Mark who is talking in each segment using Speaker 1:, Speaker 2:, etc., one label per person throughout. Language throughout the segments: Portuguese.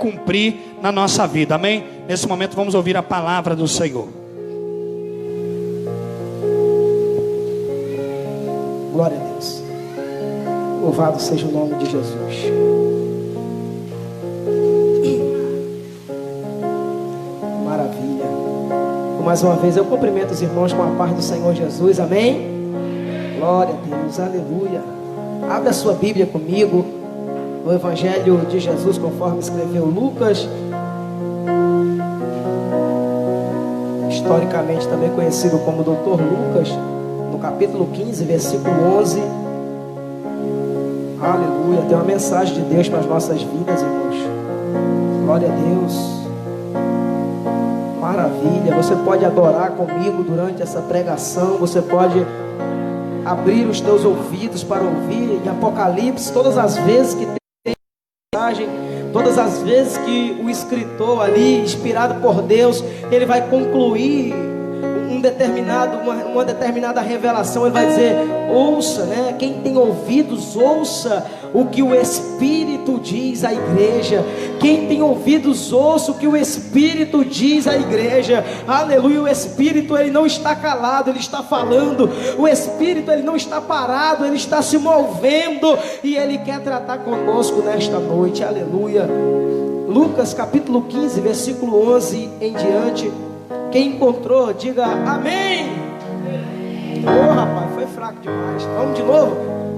Speaker 1: cumprir na nossa vida, amém? Nesse momento vamos ouvir a palavra do Senhor.
Speaker 2: Glória a Deus. Louvado seja o nome de Jesus. Maravilha. Mais uma vez eu cumprimento os irmãos com a paz do Senhor Jesus, amém? Glória a Deus, aleluia. Abre a sua Bíblia comigo no Evangelho de Jesus, conforme escreveu Lucas, historicamente também conhecido como Dr. Lucas, no capítulo 15, versículo 11. Aleluia, tem uma mensagem de Deus para as nossas vidas, irmãos. Glória a Deus. Maravilha, você pode adorar comigo durante essa pregação, você pode abrir os teus ouvidos para ouvir em Apocalipse, todas as vezes que tem mensagem, todas as vezes que o escritor ali, inspirado por Deus, ele vai concluir uma determinada revelação, ele vai dizer: ouça, né? Quem tem ouvidos, ouça o que o Espírito diz à igreja. Quem tem ouvidos, ouça o que o Espírito diz à igreja. Aleluia. O Espírito, ele não está calado, ele está falando. O Espírito, ele não está parado, ele está se movendo, e ele quer tratar conosco nesta noite. Aleluia. Lucas capítulo 15, versículo 11 em diante. Quem encontrou, diga amém. Oh, rapaz, foi fraco demais. Vamos de novo.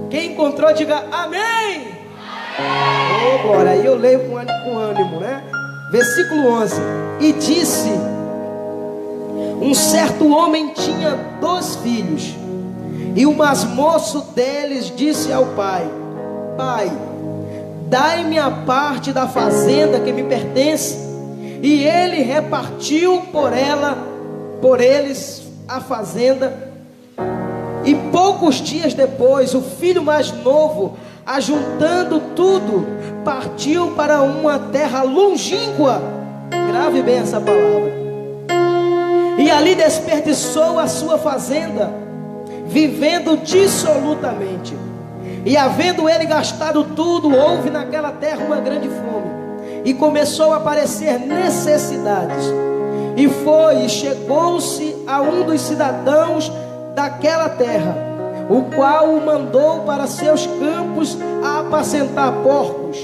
Speaker 2: Quem encontrou, diga amém. Oh, glória. Aí eu leio com ânimo, né? Versículo 11. E disse: um certo homem tinha 2 filhos, e o mais moço deles disse ao pai: pai, dai-me a parte da fazenda que me pertence. E ele repartiu por eles a fazenda. E poucos dias depois, o filho mais novo, ajuntando tudo, partiu para uma terra longínqua. Grave bem essa palavra. E ali desperdiçou a sua fazenda, vivendo dissolutamente. E havendo ele gastado tudo, houve naquela terra uma grande fome, e começou a aparecer necessidades. E foi e chegou-se a um dos cidadãos daquela terra, o qual o mandou para seus campos a apacentar porcos.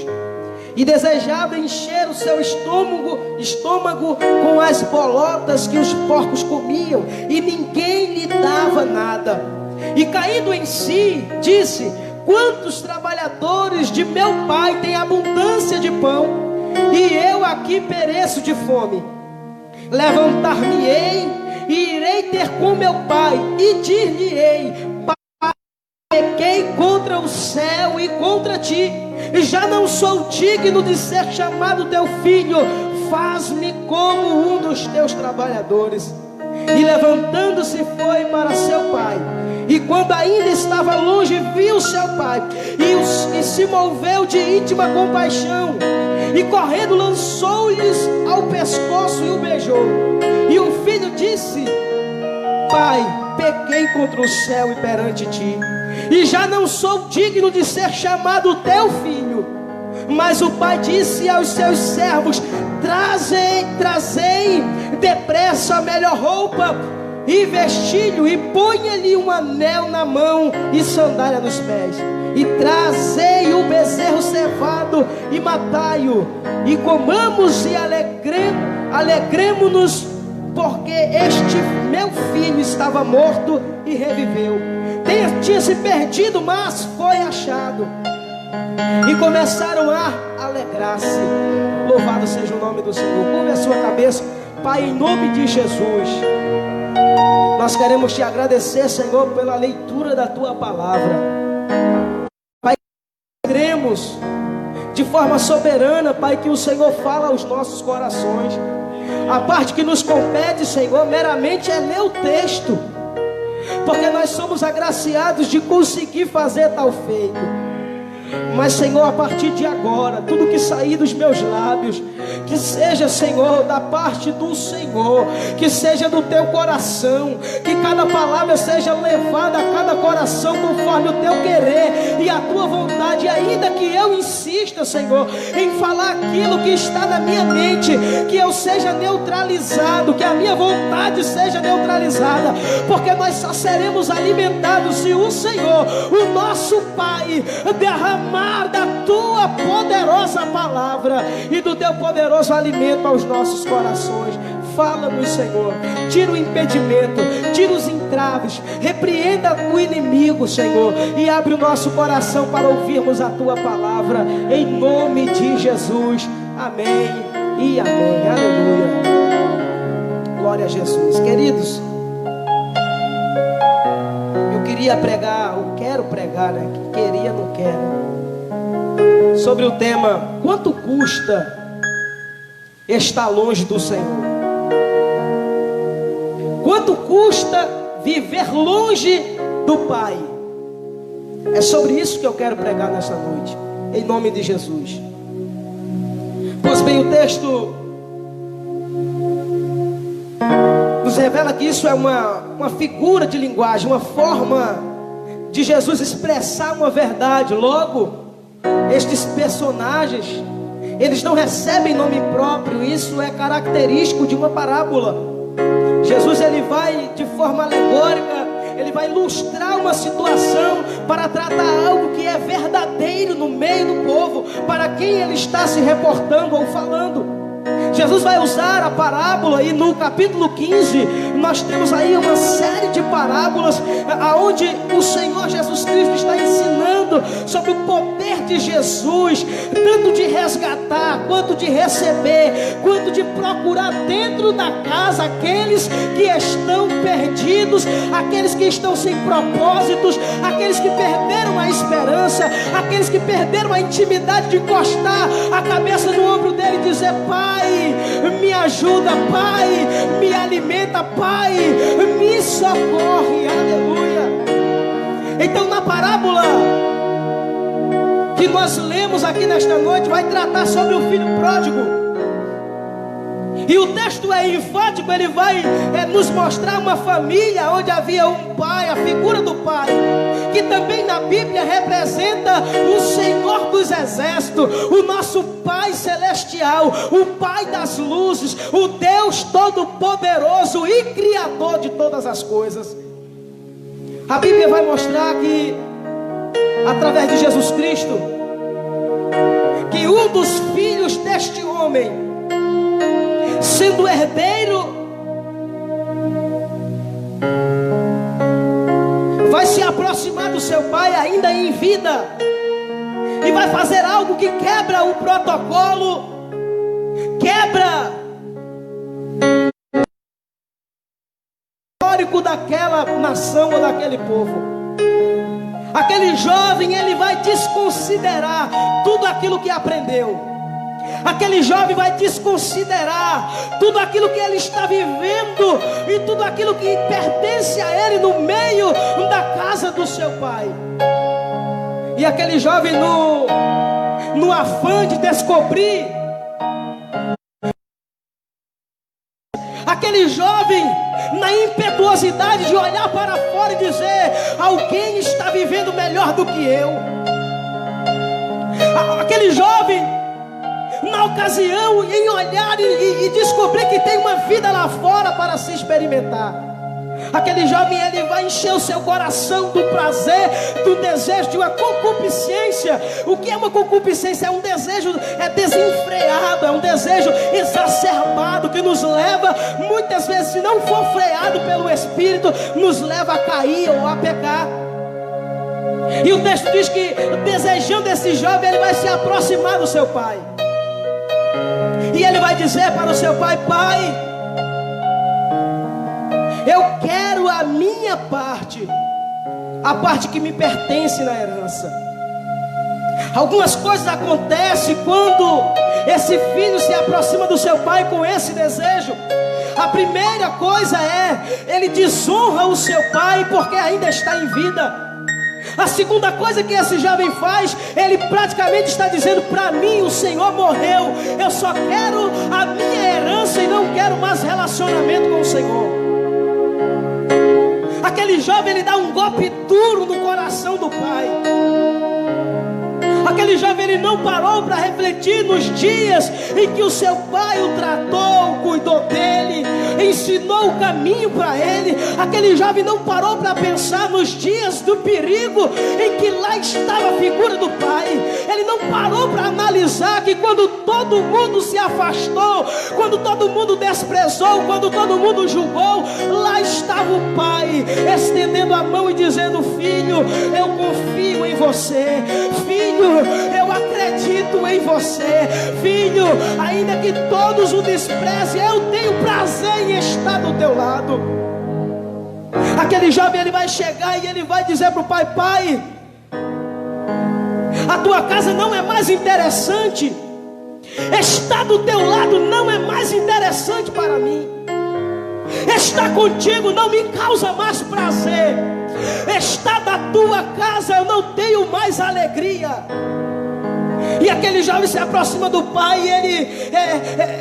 Speaker 2: E desejava encher o seu estômago com as bolotas que os porcos comiam, e ninguém lhe dava nada. E caindo em si, disse: quantos trabalhadores de meu pai têm abundância de pão, e eu aqui pereço de fome. Levantar-me-ei e irei ter com meu pai, e dir-lhe-ei: pai, pequei contra o céu e contra ti, e já não sou digno de ser chamado teu filho. Faz-me como um dos teus trabalhadores. E levantando-se foi para seu pai. E quando ainda estava longe, viu seu pai, e se moveu de íntima compaixão, e correndo lançou-lhes ao pescoço e o beijou. E o filho disse: pai, pequei contra o céu e perante ti, e já não sou digno de ser chamado teu filho. Mas o pai disse aos seus servos: trazei depressa a melhor roupa, e vestilho, e ponha-lhe um anel na mão e sandália nos pés. E trazei o bezerro cevado e matai-o, e comamos e alegremo-nos, porque este meu filho estava morto e reviveu, tinha se perdido, mas foi achado. E começaram a alegrar-se. Louvado seja o nome do Senhor. Curve a sua cabeça. Pai, em nome de Jesus, nós queremos te agradecer, Senhor, pela leitura da tua palavra. Pai, queremos de forma soberana, Pai, que o Senhor fala aos nossos corações. A parte que nos compete, Senhor, meramente é ler o texto, porque nós somos agraciados de conseguir fazer tal feito. Mas, Senhor, a partir de agora, tudo que sair dos meus lábios, que seja, Senhor, da parte do Senhor, que seja do teu coração, que cada palavra seja levada a cada coração conforme o teu querer e a tua vontade. E ainda que eu insista, Senhor, em falar aquilo que está na minha mente, que eu seja neutralizado, que a minha vontade seja neutralizada, porque nós só seremos alimentados se o Senhor, o nosso Pai, derramar da tua poderosa palavra e do teu poderoso alimento aos nossos corações. Fala-nos, Senhor, tira o impedimento, tira os entraves, repreenda o inimigo, Senhor, e abre o nosso coração para ouvirmos a tua palavra, em nome de Jesus. Amém e amém. Aleluia. Glória a Jesus. Queridos, eu queria pregar, eu quero pregar, né? Que queria, não quero, sobre o tema: quanto custa estar longe do Senhor? Quanto custa viver longe do Pai? É sobre isso que eu quero pregar nessa noite, em nome de Jesus. Pois bem, o texto nos revela que isso é uma figura de linguagem, uma forma de Jesus expressar uma verdade. Logo, estes personagens, eles não recebem nome próprio. Isso é característico de uma parábola. Jesus, ele vai de forma alegórica, ele vai ilustrar uma situação para tratar algo que é verdadeiro no meio do povo, para quem ele está se reportando ou falando. Jesus vai usar a parábola, e no capítulo 15 nós temos aí uma série de parábolas aonde o Senhor Jesus Cristo está ensinando sobre o poder de Jesus, tanto de resgatar, quanto de receber, quanto de procurar dentro da casa aqueles que estão perdidos, aqueles que estão sem propósitos, aqueles que perderam a esperança, aqueles que perderam a intimidade de encostar a cabeça no ombro dele e dizer: Pai, me ajuda, Pai, me alimenta, Pai, me socorre. Aleluia. Então, na parábola que nós lemos aqui nesta noite, vai tratar sobre o filho pródigo. E o texto é enfático, ele vai nos mostrar uma família onde havia um pai, a figura do pai, que também na Bíblia representa o Senhor dos exércitos, o nosso Pai celestial, o Pai das luzes, o Deus todo-poderoso e Criador de todas as coisas. A Bíblia vai mostrar que, através de Jesus Cristo, que um dos filhos deste homem, sendo herdeiro, vai se aproximar do seu pai ainda em vida e vai fazer algo que quebra o protocolo, quebra o histórico daquela nação ou daquele povo. Aquele jovem, ele vai desconsiderar tudo aquilo que aprendeu. Aquele jovem vai desconsiderar tudo aquilo que ele está vivendo e tudo aquilo que pertence a ele no meio da casa do seu pai. E aquele jovem, no afã de descobrir, aquele jovem, na impetuosidade de olhar para fora e dizer: alguém está vivendo melhor do que eu. Aquele jovem, na ocasião, em olhar e descobrir que tem uma vida lá fora para se experimentar. Aquele jovem, ele vai encher o seu coração do prazer, do desejo de uma concupiscência. O que é uma concupiscência? É um desejo desenfreado, é um desejo exacerbado que nos leva, muitas vezes, se não for freado pelo Espírito, nos leva a cair ou a pecar. E o texto diz que, desejando esse jovem, ele vai se aproximar do seu pai. E ele vai dizer para o seu pai: Pai, eu quero a minha parte, a parte que me pertence na herança. Algumas coisas acontecem quando esse filho se aproxima do seu pai com esse desejo. A primeira coisa é, ele desonra o seu pai porque ainda está em vida. A segunda coisa que esse jovem faz, ele praticamente está dizendo: para mim o Senhor morreu, eu só quero a minha herança e não quero mais relacionamento com o Senhor. Aquele jovem, ele dá um golpe duro no coração do pai. Aquele jovem, ele não parou para refletir nos dias em que o seu pai o tratou, cuidou dele, ensinou o caminho para ele. Aquele jovem não parou para pensar nos dias do perigo em que lá estava a figura do pai. Ele não parou para analisar que quando todo mundo se afastou, quando todo mundo desprezou, quando todo mundo julgou, lá estava o pai estendendo a mão e dizendo: filho, eu confio em você. Filho, eu acredito em você. Filho, ainda que todos o desprezem, eu tenho prazer em estar do teu lado. Aquele jovem, ele vai chegar e ele vai dizer para o pai: pai, a tua casa não é mais interessante, estar do teu lado não é mais interessante para mim, estar contigo não me causa mais prazer, estar da tua casa eu não tenho mais alegria. E aquele jovem se aproxima do pai e ele,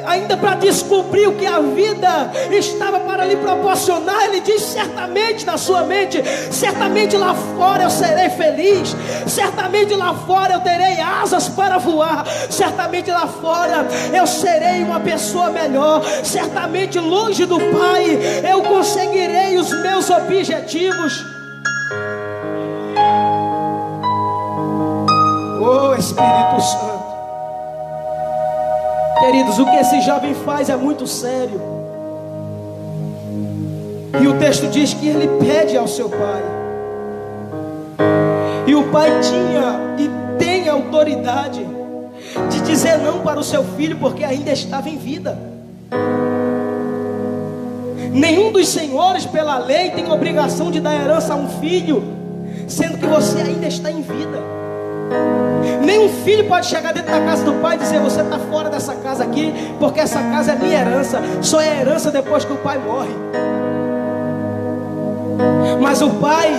Speaker 2: ainda para descobrir o que a vida estava para lhe proporcionar, ele diz certamente na sua mente: certamente lá fora eu serei feliz, certamente lá fora eu terei asas para voar, certamente lá fora eu serei uma pessoa melhor, certamente longe do pai eu conseguirei os meus objetivos. Oh, Espírito Santo. Queridos, o que esse jovem faz é muito sério. E o texto diz que ele pede ao seu pai. E o pai tinha e tem autoridade de dizer não para o seu filho, porque ainda estava em vida. Nenhum dos senhores pela lei tem obrigação de dar herança a um filho, sendo que você ainda está em vida. Nenhum filho pode chegar dentro da casa do pai e dizer: você está fora dessa casa aqui, porque essa casa é minha herança. Só é herança depois que o pai morre. Mas o pai,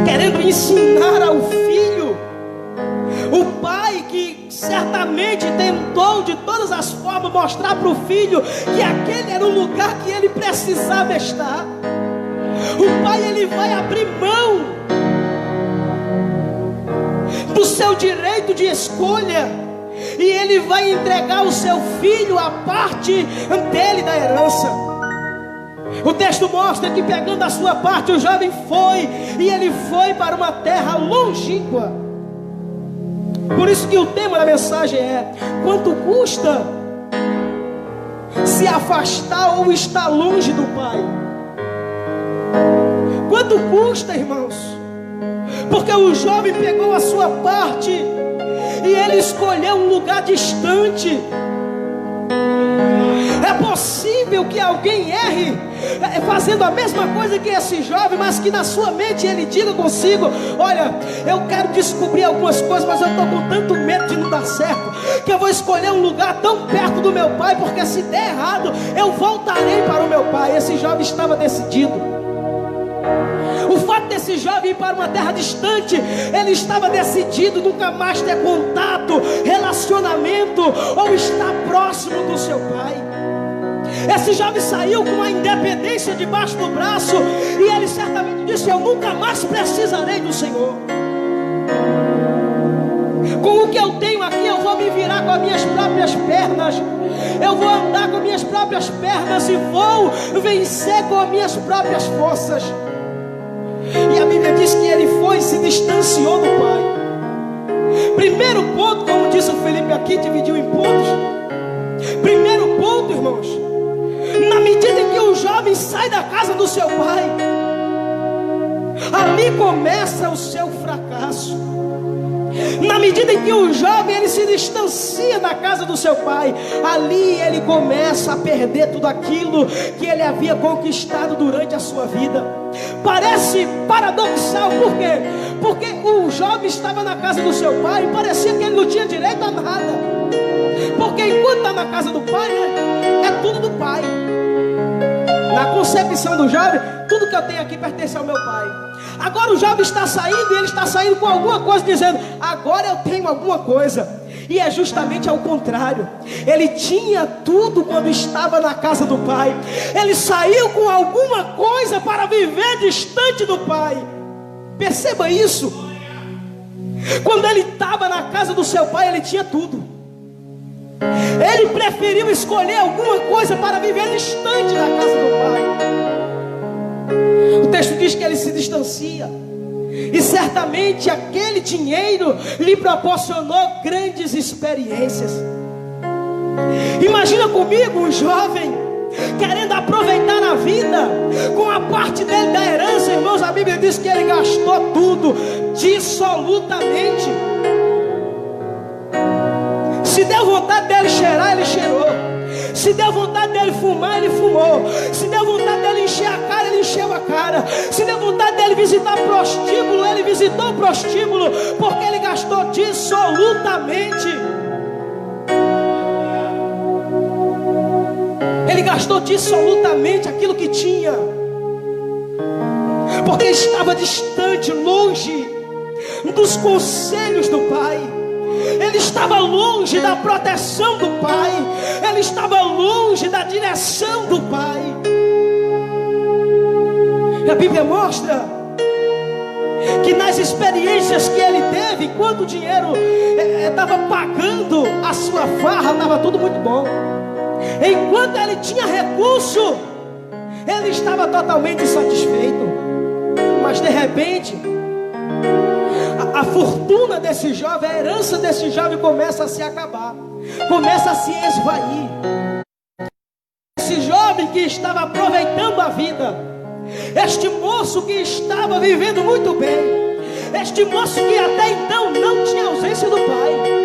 Speaker 2: querendo ensinar ao filho, o pai que certamente tentou de todas as formas mostrar para o filho que aquele era um lugar que ele precisava estar, o pai, ele vai abrir mão do seu direito de escolha, e ele vai entregar ao seu filho a parte dele da herança. O texto mostra que, pegando a sua parte, o jovem foi, e ele foi para uma terra longínqua. Por isso que o tema da mensagem é: quanto custa se afastar ou estar longe do pai? Quanto custa, irmãos? Porque o jovem pegou a sua parte e ele escolheu um lugar distante. É possível que alguém erre fazendo a mesma coisa que esse jovem, mas que na sua mente ele diga consigo: olha, eu quero descobrir algumas coisas, mas eu estou com tanto medo de não dar certo, que eu vou escolher um lugar tão perto do meu pai, porque se der errado, eu voltarei para o meu pai. Esse jovem estava decidido. O fato desse jovem ir para uma terra distante, ele estava decidido nunca mais ter contato, relacionamento ou estar próximo do seu pai. Esse jovem saiu com a independência debaixo do braço, e ele certamente disse: eu nunca mais precisarei do Senhor. Com o que eu tenho aqui, eu vou me virar com as minhas próprias pernas, eu vou andar com as minhas próprias pernas e vou vencer com as minhas próprias forças. E a Bíblia diz que ele foi e se distanciou do pai. Primeiro ponto, como disse o Felipe aqui, dividiu em pontos. Primeiro ponto, irmãos: na medida em que o jovem sai da casa do seu pai, ali começa o seu fracasso. Na medida em que o jovem ele se distancia da casa do seu pai, ali ele começa a perder tudo aquilo que ele havia conquistado durante a sua vida. Parece paradoxal, por quê? Porque o jovem estava na casa do seu pai e parecia que ele não tinha direito a nada. Porque enquanto está na casa do pai, é tudo do pai. Na concepção do jovem, tudo que eu tenho aqui pertence ao meu pai. Agora o jovem está saindo, e ele está saindo com alguma coisa, dizendo: agora eu tenho alguma coisa. E é justamente ao contrário. Ele tinha tudo quando estava na casa do pai. Ele saiu com alguma coisa para viver distante do pai. Perceba isso. Quando ele estava na casa do seu pai, ele tinha tudo. Ele preferiu escolher alguma coisa para viver distante da casa do pai. O texto diz que ele se distancia. E certamente aquele dinheiro lhe proporcionou grandes experiências. Imagina comigo um jovem querendo aproveitar a vida com a parte dele da herança. Irmãos, a Bíblia diz que ele gastou tudo, dissolutamente. Se deu vontade dele cheirar, ele cheirou. Se deu vontade dele fumar, ele fumou. Se deu vontade dele encher a cara, ele encheu a cara. Se deu vontade dele visitar prostíbulo, ele visitou o prostíbulo, porque ele gastou dissolutamente. Ele gastou dissolutamente aquilo que tinha, porque estava distante, longe dos conselhos do pai. Ele estava longe da proteção do pai. Ele estava longe da direção do pai. E a Bíblia mostra que nas experiências que ele teve, enquanto o dinheiro estava pagando a sua farra, estava tudo muito bom. Enquanto ele tinha recurso, ele estava totalmente satisfeito. Mas de repente, a fortuna desse jovem, a herança desse jovem começa a se acabar, começa a se esvair. Esse jovem que estava aproveitando a vida, este moço que estava vivendo muito bem, este moço que até então não tinha ausência do pai,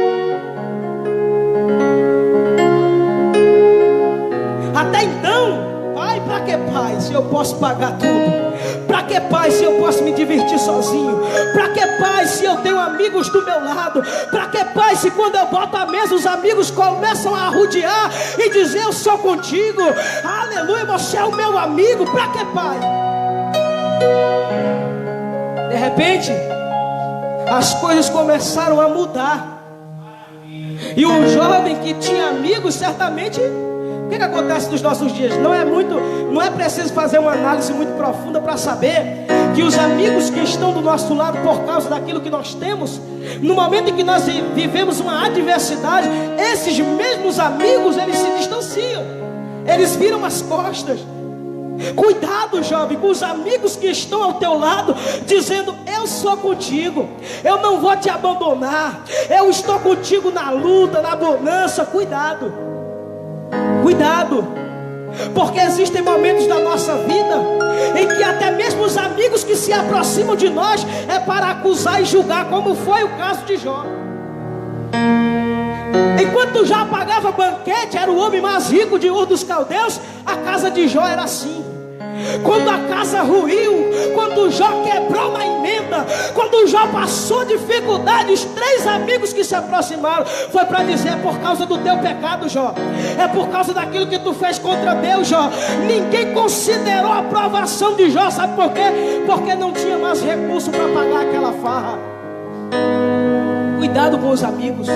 Speaker 2: até então, pai, para que pai, se eu posso pagar tudo? Para que pai, se eu posso me divertir sozinho? Para que pai, se eu tenho amigos do meu lado? Para que pai, se quando eu boto a mesa os amigos começam a arrodear e dizer: eu sou contigo, aleluia, você é o meu amigo? Para que pai? De repente, as coisas começaram a mudar. E um jovem que tinha amigos, certamente, o que acontece nos nossos dias? Não é preciso fazer uma análise muito profunda para saber que os amigos que estão do nosso lado por causa daquilo que nós temos, no momento em que nós vivemos uma adversidade, esses mesmos amigos, eles se distanciam, eles viram as costas. Cuidado, jovem, com os amigos que estão ao teu lado, dizendo: eu sou contigo, eu não vou te abandonar, eu estou contigo na luta, na bonança. Cuidado, cuidado, porque existem momentos da nossa vida em que até mesmo os amigos que se aproximam de nós é para acusar e julgar, como foi o caso de Jó. Enquanto Jó pagava banquete, era o homem mais rico de Ur dos Caldeus, a casa de Jó era assim. Quando a casa ruiu, quando Jó quebrou na emenda, quando Jó passou dificuldade, os 3 amigos que se aproximaram foi para dizer: é por causa do teu pecado, Jó, é por causa daquilo que tu fez contra Deus, Jó. Ninguém considerou a aprovação de Jó, sabe por quê? Porque não tinha mais recurso para pagar aquela farra. Cuidado com os amigos,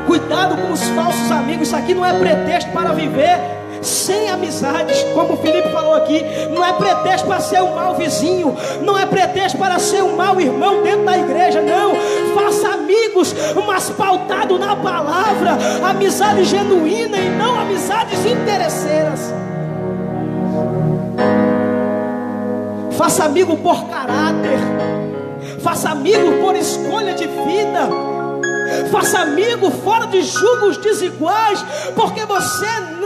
Speaker 2: cuidado com os falsos amigos. Isso aqui não é pretexto para viver sem amizades, como o Felipe falou aqui. Não é pretexto para ser um mau vizinho, não é pretexto para ser um mau irmão dentro da igreja. Não, faça amigos, mas pautado na palavra, amizade genuína e não amizades interesseiras. Faça amigo por caráter, faça amigo por escolha de vida, faça amigo fora de julgos desiguais, porque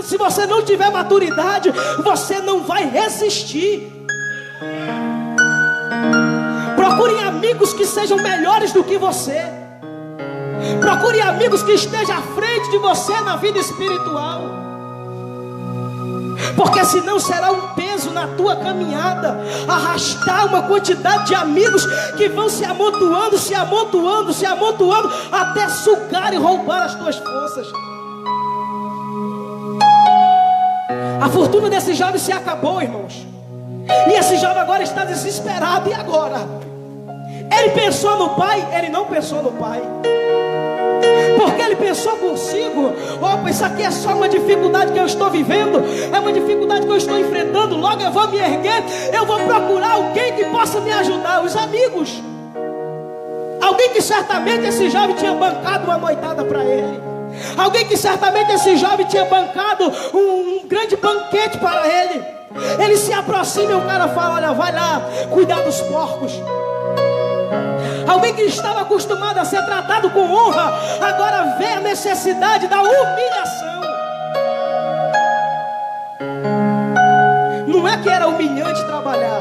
Speaker 2: se você não tiver maturidade, você não vai resistir. Procure amigos que sejam melhores do que você. Procure amigos que estejam à frente de você na vida espiritual, porque senão será um peso na tua caminhada, arrastar uma quantidade de amigos que vão se amontoando, se amontoando, se amontoando, até sugar e roubar as tuas forças. A fortuna desse jovem se acabou, irmãos. E esse jovem agora está desesperado. E agora? Ele pensou no pai? Ele não pensou no pai. Porque ele pensou consigo: opa, isso aqui é só uma dificuldade que eu estou vivendo, é uma dificuldade que eu estou enfrentando. Logo eu vou me erguer, eu vou procurar alguém que possa me ajudar. Os amigos. Alguém que certamente esse jovem tinha bancado uma noitada para ele. Alguém que certamente esse jovem tinha bancado um grande banquete para ele. Ele se aproxima e o cara fala: olha, vai lá cuidar dos porcos. Alguém que estava acostumado a ser tratado com honra, agora vê a necessidade da humilhação. Não é que era humilhante trabalhar.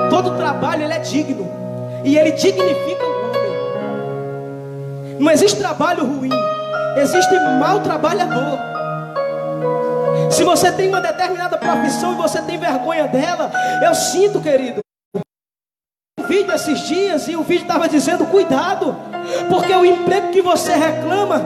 Speaker 2: Todo trabalho ele é digno, e ele dignifica o homem. Não existe trabalho ruim, existe mau trabalhador. Se você tem uma determinada profissão e você tem vergonha dela, eu sinto, querido. Vídeo esses dias e o vídeo estava dizendo: cuidado, porque o emprego que você reclama,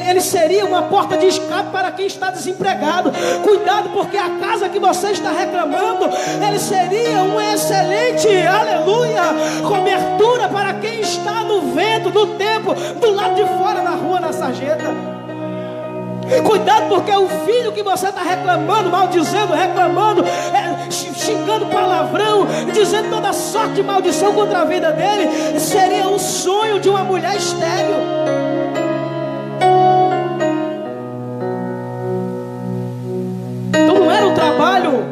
Speaker 2: ele seria uma porta de escape para quem está desempregado. Cuidado, porque a casa que você está reclamando, ele seria uma excelente, aleluia, cobertura para quem está no vento, no tempo, do lado de fora, na rua, na sarjeta. Cuidado, porque o filho que você está reclamando, maldizendo, reclamando, xingando palavrão, dizendo toda sorte de maldição contra a vida dele, seria o sonho de uma mulher estéril. Então não era o trabalho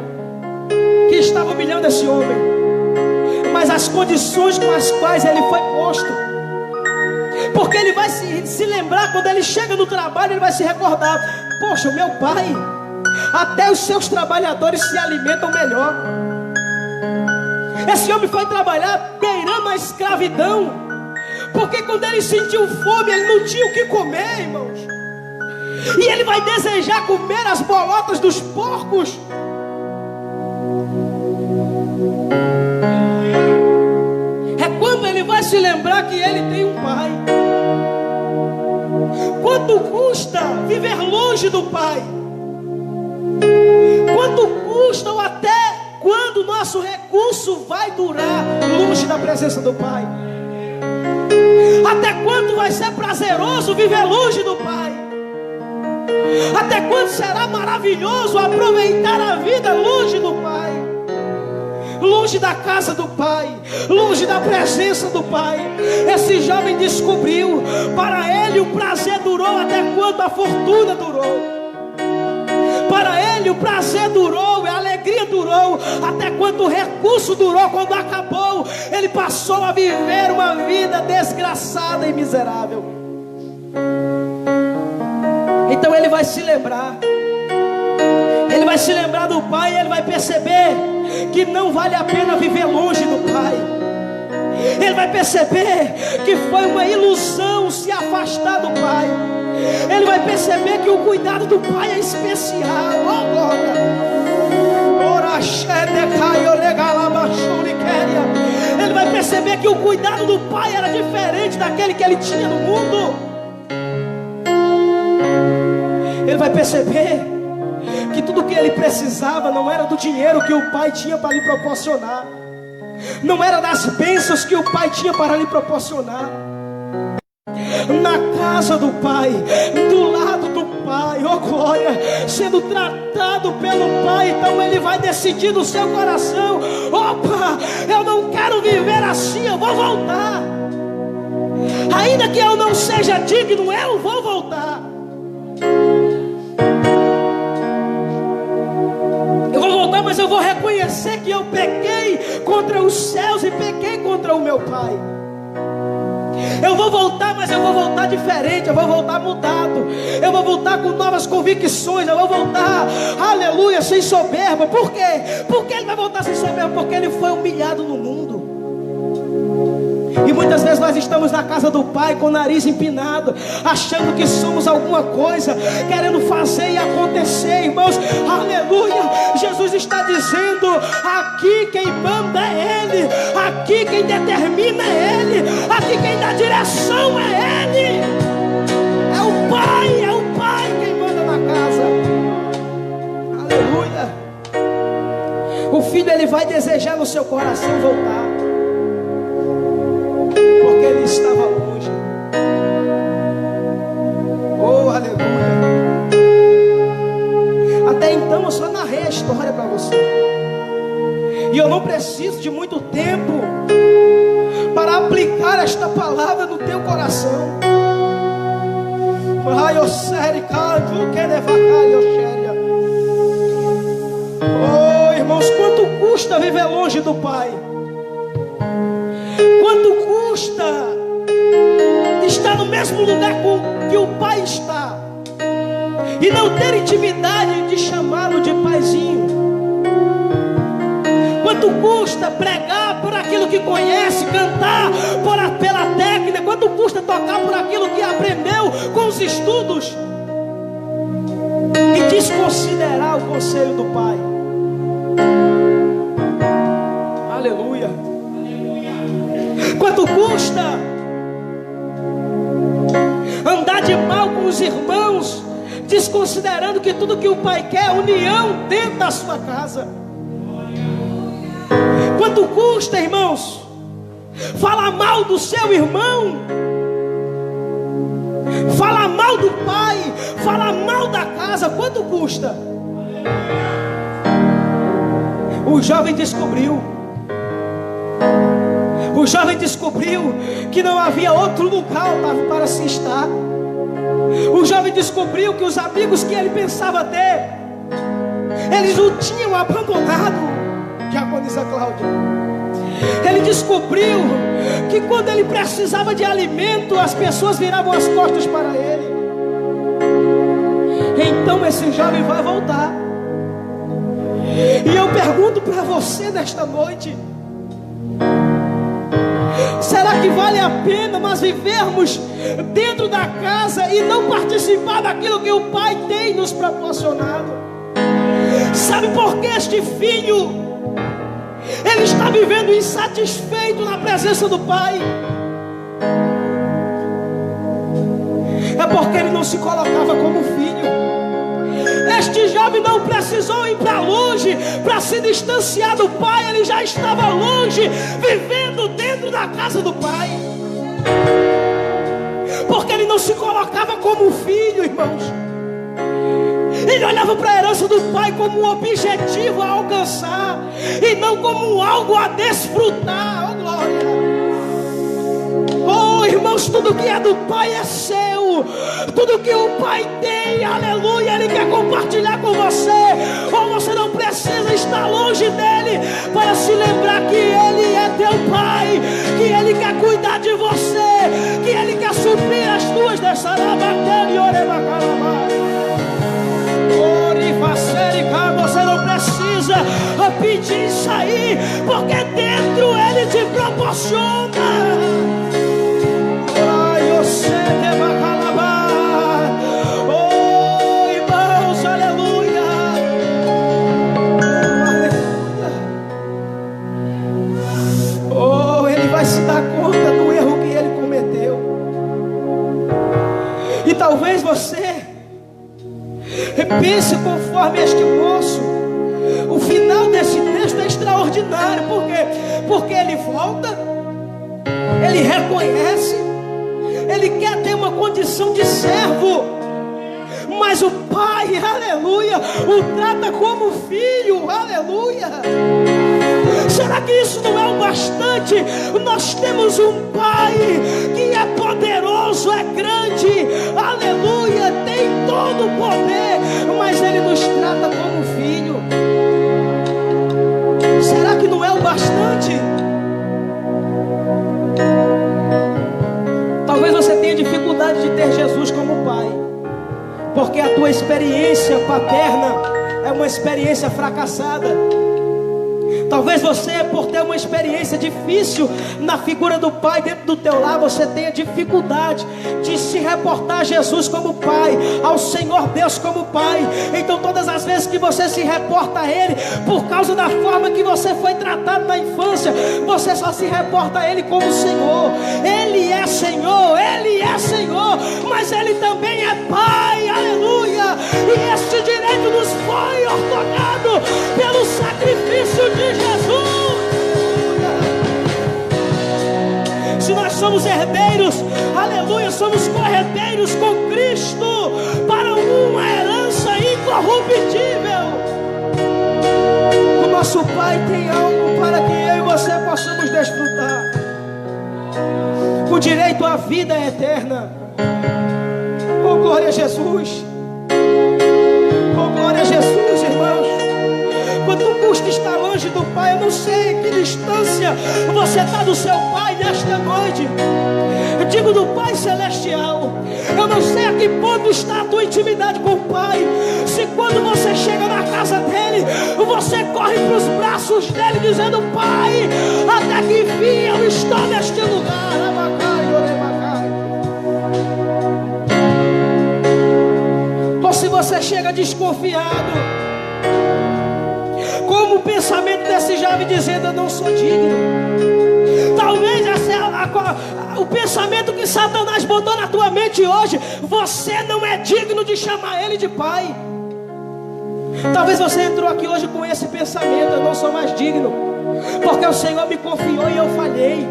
Speaker 2: que estava humilhando esse homem, mas as condições com as quais ele foi posto. Porque ele vai se lembrar, quando ele chega no trabalho, ele vai se recordar: poxa, meu pai, até os seus trabalhadores se alimentam melhor. Esse homem foi trabalhar beirando a escravidão, porque quando ele sentiu fome, ele não tinha o que comer, irmãos. E ele vai desejar comer as bolotas dos porcos. É quando ele vai se lembrar que ele tem um pai. Quanto custa viver longe do pai? Quanto custa, ou até quando o nosso recurso vai durar longe da presença do pai? Até quando vai ser prazeroso viver longe do pai? Até quando será maravilhoso aproveitar a vida longe do pai? Longe da casa do pai, longe da presença do pai. Esse jovem descobriu: para ele o prazer durou até quando a fortuna durou. Para ele o prazer durou, a alegria durou até quando o recurso durou. Quando acabou, ele passou a viver uma vida desgraçada e miserável. Então ele vai se lembrar. Ele vai se lembrar do pai e ele vai perceber que não vale a pena viver longe do pai. Ele vai perceber que foi uma ilusão se afastar do pai. Ele vai perceber que o cuidado do pai é especial. Oh, glória! Ele vai perceber que o cuidado do pai era diferente daquele que ele tinha no mundo. Ele vai perceber que tudo que ele precisava não era do dinheiro que o pai tinha para lhe proporcionar, não era das bênçãos que o pai tinha para lhe proporcionar. Na casa do pai, do lado do pai, oh glória, sendo tratado pelo pai. Então ele vai decidir no seu coração: opa, eu não quero viver assim, eu vou voltar. Ainda que eu não seja digno, eu vou voltar. Mas eu vou reconhecer que eu pequei contra os céus e pequei contra o meu pai. Eu vou voltar, mas eu vou voltar diferente. Eu vou voltar mudado. Eu vou voltar com novas convicções. Eu vou voltar, aleluia, sem soberba. Por quê? Porque ele vai voltar sem soberba? Porque ele foi humilhado no mundo. E muitas vezes nós estamos na casa do pai com o nariz empinado, achando que somos alguma coisa, querendo fazer e acontecer, irmãos. Aleluia! Jesus está dizendo: aqui quem manda é Ele, aqui quem determina é Ele, aqui quem dá direção é Ele. É o pai quem manda na casa. vai desejar no seu coração voltar, porque ele estava longe. Oh, aleluia. Até então eu só narrei a história para você, e eu não preciso de muito tempo para aplicar esta palavra no teu coração. Oh, irmãos, quanto custa viver longe do Pai? Quanto custa estar no mesmo lugar que o Pai está e não ter intimidade de chamá-lo de paizinho? Quanto custa pregar por aquilo que conhece, cantar pela técnica? Quanto custa tocar por aquilo que aprendeu com os estudos e desconsiderar o conselho do Pai? Aleluia. Quanto custa andar de mal com os irmãos, desconsiderando que tudo que o Pai quer é união dentro da sua casa? Quanto custa, irmãos, falar mal do seu irmão, falar mal do pai, falar mal da casa? Quanto custa? O jovem descobriu que não havia outro lugar para se estar. O jovem descobriu que os amigos que ele pensava ter, eles o tinham abandonado. Diaconisa Cláudia, ele descobriu que quando ele precisava de alimento, as pessoas viravam as costas para ele. Então esse jovem vai voltar. E eu pergunto para você nesta noite: será que vale a pena nós vivermos dentro da casa e não participar daquilo que o Pai tem nos proporcionado? Sabe por que este filho, ele está vivendo insatisfeito na presença do Pai? É porque ele não se colocava como filho. Este jovem não precisou ir para longe para se distanciar do Pai. Ele já estava longe, vivendo dentro da casa do Pai, porque ele não se colocava como filho, irmãos. Ele olhava para a herança do Pai como um objetivo a alcançar, e não como algo a desfrutar. Oh, glória! Oh, irmãos, tudo que é do Pai é seu. Tudo que o Pai tem, aleluia, Ele quer compartilhar com você. Oh, você não precisa estar longe dEle para se lembrar que Ele é teu Pai, que Ele quer cuidar de você, que Ele quer suprir as tuas necessidades. Você não precisa pedir isso aí, porque dentro Ele te proporciona. Eu sei que vai calabar. Oh, irmãos, aleluia. Aleluia. Oh, Ele vai se dar conta do erro que ele cometeu. E talvez você pense conforme este moço. O final desse texto é extraordinário. Por quê? Porque ele volta, ele reconhece, ele quer ter uma condição de servo, mas o Pai, aleluia, o trata como filho, aleluia. Será que isso não é o bastante? Nós temos um Pai que é poderoso, é grande, aleluia, tem todo o poder, mas Ele nos trata como filho. Será que não é o bastante? Talvez você tenha dificuldade de ter Jesus como Pai, porque a tua experiência paterna é uma experiência fracassada. Talvez você, por ter uma experiência difícil na figura do Pai dentro do teu lar, você tenha dificuldade de se reportar a Jesus como Pai, ao Senhor Deus como Pai. Então todas as vezes que você se reporta a Ele, por causa da forma que você foi tratado na infância, você só se reporta a Ele como Senhor. Ele é Senhor, mas Ele também é Pai, aleluia. E este direito nos foi otorgado pelo sacrifício de Jesus. somos herdeiros, aleluia, somos corredeiros com Cristo para uma herança incorruptível. O nosso Pai tem algo para que eu e você possamos desfrutar, o direito à vida eterna. Oh, glória a Jesus. Oh, glória a Jesus, irmãos. Quanto custa estar longe do Pai? Eu não sei em que distância você está do seu Pai nesta noite. Eu digo do Pai Celestial. Eu não sei a que ponto está a tua intimidade com o Pai. Se quando você chega na casa dele, você corre para os braços dele dizendo: Pai, até que enfim eu estou neste lugar. Ou se você chega desconfiado, como o pensamento desse jovem dizendo: eu não sou digno. Talvez esse é o pensamento que Satanás botou na tua mente hoje. Você não é digno de chamar ele de pai. Talvez você entrou aqui hoje com esse pensamento: eu não sou mais digno, porque o Senhor me confiou e eu falhei,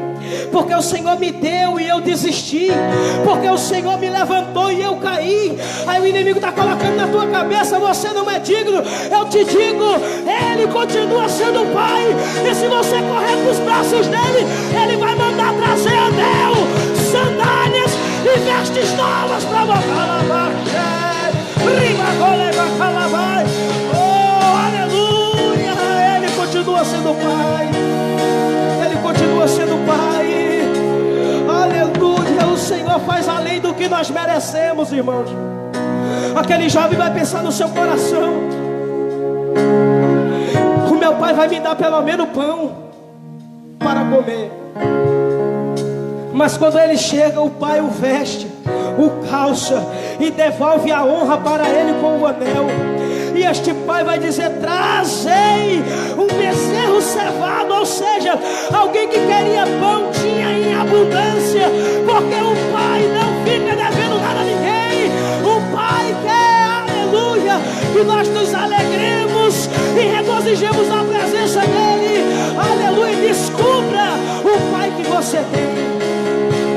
Speaker 2: porque o Senhor me deu e eu desisti, porque o Senhor me levantou e eu caí. Aí o inimigo está colocando na tua cabeça: você não é digno. Eu te digo, ele continua sendo pai, e se você correr para os braços dele, ele vai mandar trazer anel, sandálias e vestes novas para você. Oh, aleluia. Ele continua sendo pai, ele continua sendo pai. Aleluia. O Senhor faz além do que nós merecemos, irmãos. Aquele jovem vai pensar no seu coração: o meu pai vai me dar pelo menos pão para comer. Mas quando ele chega, o pai o veste, o calça e devolve a honra para ele com o anel. E este pai vai dizer: trazei um bezerro cevado. Ou seja, alguém que queria pão tinha em abundância, porque o pai não fica devendo nada a ninguém. O pai quer, aleluia, que nós nos alegremos e regozijemos na presença dele. Aleluia. Descubra o pai que você tem.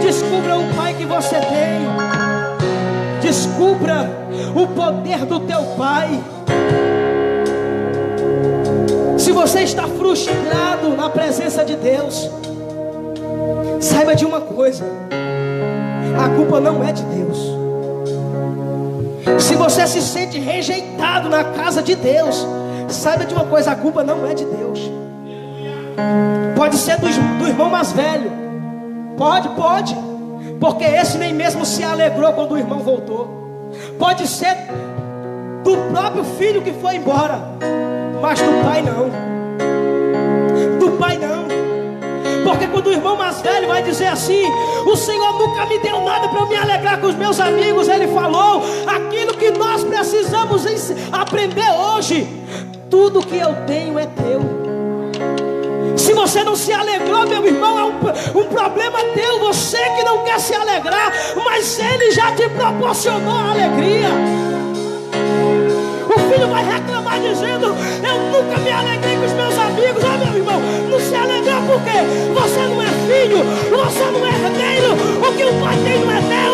Speaker 2: Descubra o pai que você tem. Descubra o poder do teu pai. Se você está frustrado na presença de Deus, saiba de uma coisa: a culpa não é de Deus. Se você se sente rejeitado na casa de Deus, saiba de uma coisa: a culpa não é de Deus. Pode ser do irmão mais velho. Pode, porque esse nem mesmo se alegrou quando o irmão voltou. Pode ser do próprio filho que foi embora, mas do pai não. Do pai não. Porque quando o irmão mais velho vai dizer assim: o Senhor nunca me deu nada para eu me alegrar com os meus amigos, ele falou aquilo que nós precisamos aprender hoje: tudo que eu tenho é teu. Se você não se alegrou, meu irmão, é um problema teu. Você que não quer se alegrar, mas ele já te proporcionou a alegria. O filho vai reclamar dizendo: eu nunca me alegrei com os meus amigos. Meu irmão, não se alegrou porque você não é filho, você não é herdeiro. O que o pai tem não é teu.